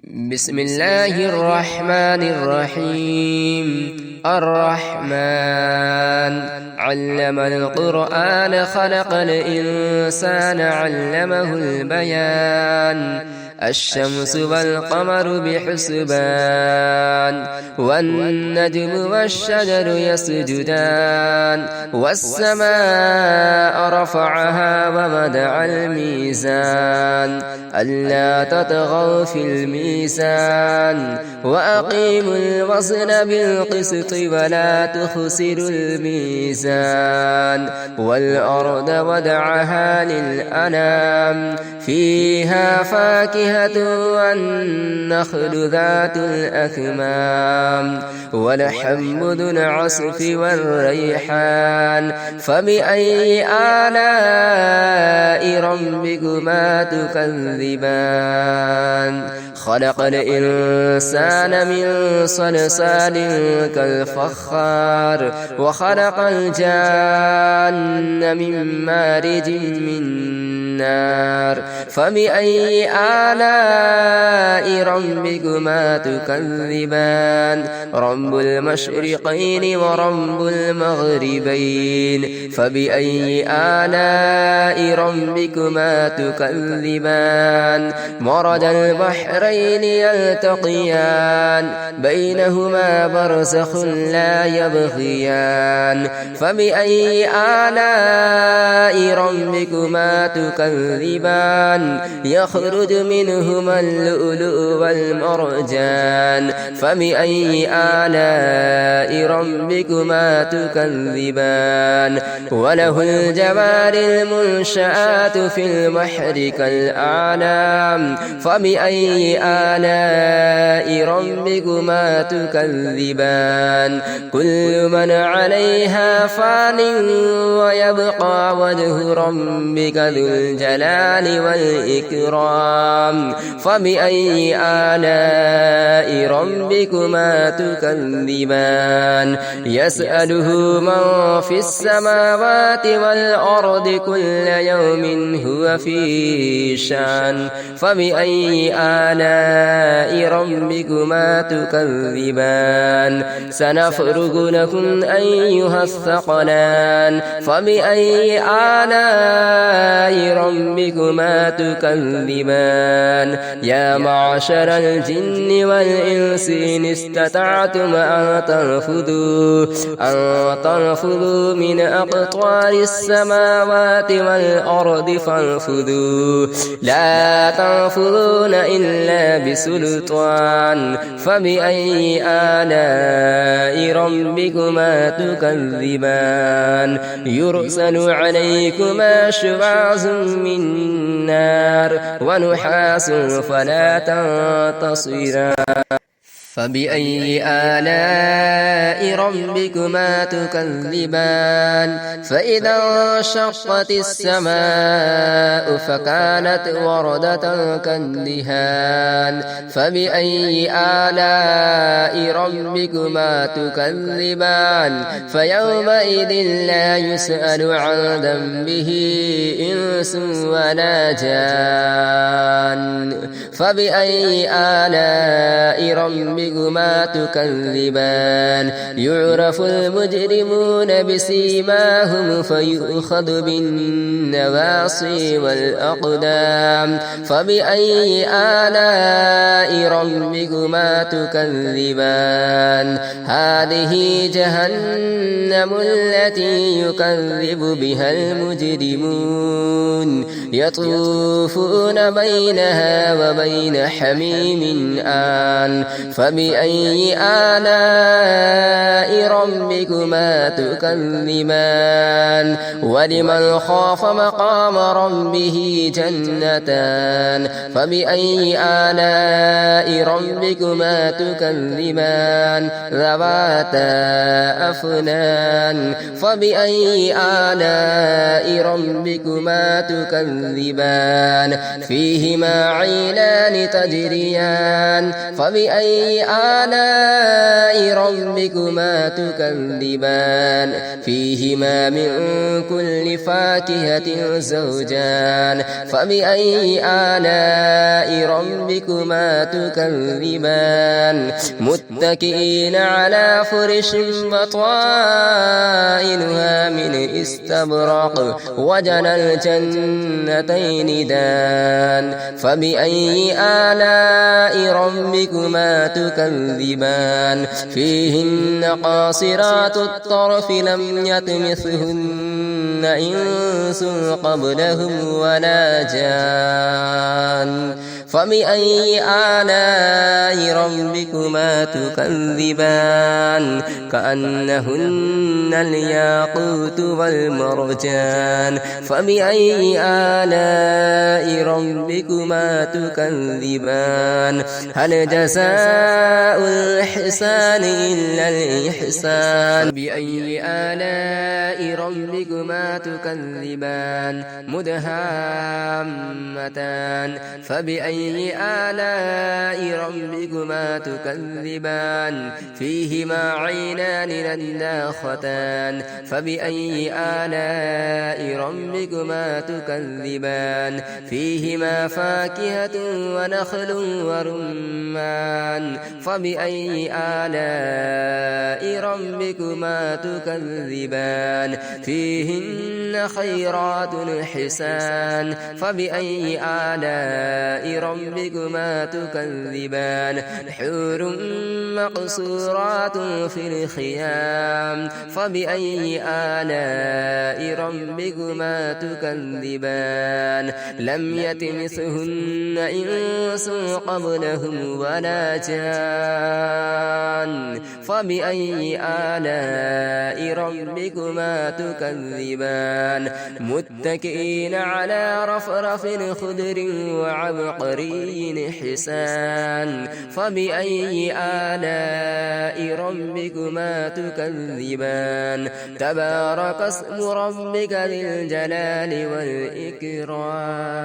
بسم الله الرحمن الرحيم. الرحمن علم القرآن خلق الإنسان علمه البيان. الشمس والقمر بحسبان والنجم والشجر يسجدان والسماء رفعها ووضع الميزان ألا تطغوا في الميزان وأقيموا الوزن بالقسط ولا تخسروا الميزان والأرض وضعها للأنام فيها فاكهة والنخل ذات الأكمام والحب ذو العصف والريحان فبأي آلاء ربكما تكذبان. خلق الإنسان من صلصال كالفخار وخلق الجان من مارج من نار فبأي آلاء ربكما تكذبان. رب المشرقين ورب المغربين فبأي آلاء ربكما تكذبان. مرج البحرين يلتقيان بينهما برزخ لا يبغيان فبأي آلاء ربكما تكذبان. يخرج منهما اللؤلؤ والمرجان فبأي آلاء ربكما تكذبان. وله الجوار المنشآت في البحر كالأعلام فبأي آلاء ربكما تكذبان. كل من عليها فان ويبقى وجه ربك ذو الجلال والإكرام فبأي آلاء ربكما تكذبان. يسأله من في السماوات والأرض كل يوم هو في شأن فبأي آلاء ربكما تكذبان. سنفرغ لكم أيها الثقلان فبأي آلاء ربكما تكذبان. يا معشر الجن والإنس إن استطعتم أن تنفذوا من أقطار السماوات والأرض فانفذوا لا تنفذون إلا بسلطان فبأي آلاء ربكما تكذبان. يرسل عليكما شواظ من نار ونحاس فلا تنتصران فبأي آلاء ربكما تكذبان. فإذا انشقت السماء فكانت وردة كالدهان فبأي آلاء ربكما تكذبان. فيومئذ لا يسأل عن ذنبه إنس ولا جان فبأي آلاء ربكما تكذبان. يعرف المجرمون بسيماهم فيؤخذ بالنواصي والأقدام فبأي آلاء ربكما تكذبان. هذه جهنم التي يكذب بها المجرمون يطوفون بينها وبين حميم آن فبأي آلاء ربكما تكذبان. ولمن خاف مقام ربه جنتان فبأي آلاء ربكما تكذبان. ذواتا أفنان فبأي آلاء ربكما تكذبان. فيهما عينان تجريان فبأي آلاء ربكما تكذبان فيهما من كل فاكهة زوجان فبأي آلاء ربكما تكذبان متكئين على فرش بطائنها من استبرق وجنى الجنتين دان فبأي آلاء ربكما تكذبان فيهن قاصرات الطرف لم يطمثهن إنس قبلهم ولا جان فبأي آلاء ربكما تكذبان كأنهن الياقوت والمرجان فبأي آلاء ربكما تكذبان هل جزاء الإحسان إلا الإحسان بأي آلاء ربكما تكذبان مدهامتان فبأي آلاء ربكما تكذبان فيهما عينان نضاختان فبأي آلاء ربكما تكذبان فيهما فاكهة ونخل ورمان فبأي آلاء ربكما تكذبان فيهن خيرات حسان فبأي آلاء ربكما تكذبان حور مقصورات في الخيام فبأي آلاء ربكما تكذبان لم يطمثهن إنس قبلهم ولا جان فبأي آلاء ربكما تكذبان متكئين على رفرف خضر وعبقري حسان فبأي آلاء ربكما تكذبان تبارك اسم ربك ذي الجلال والإكرام.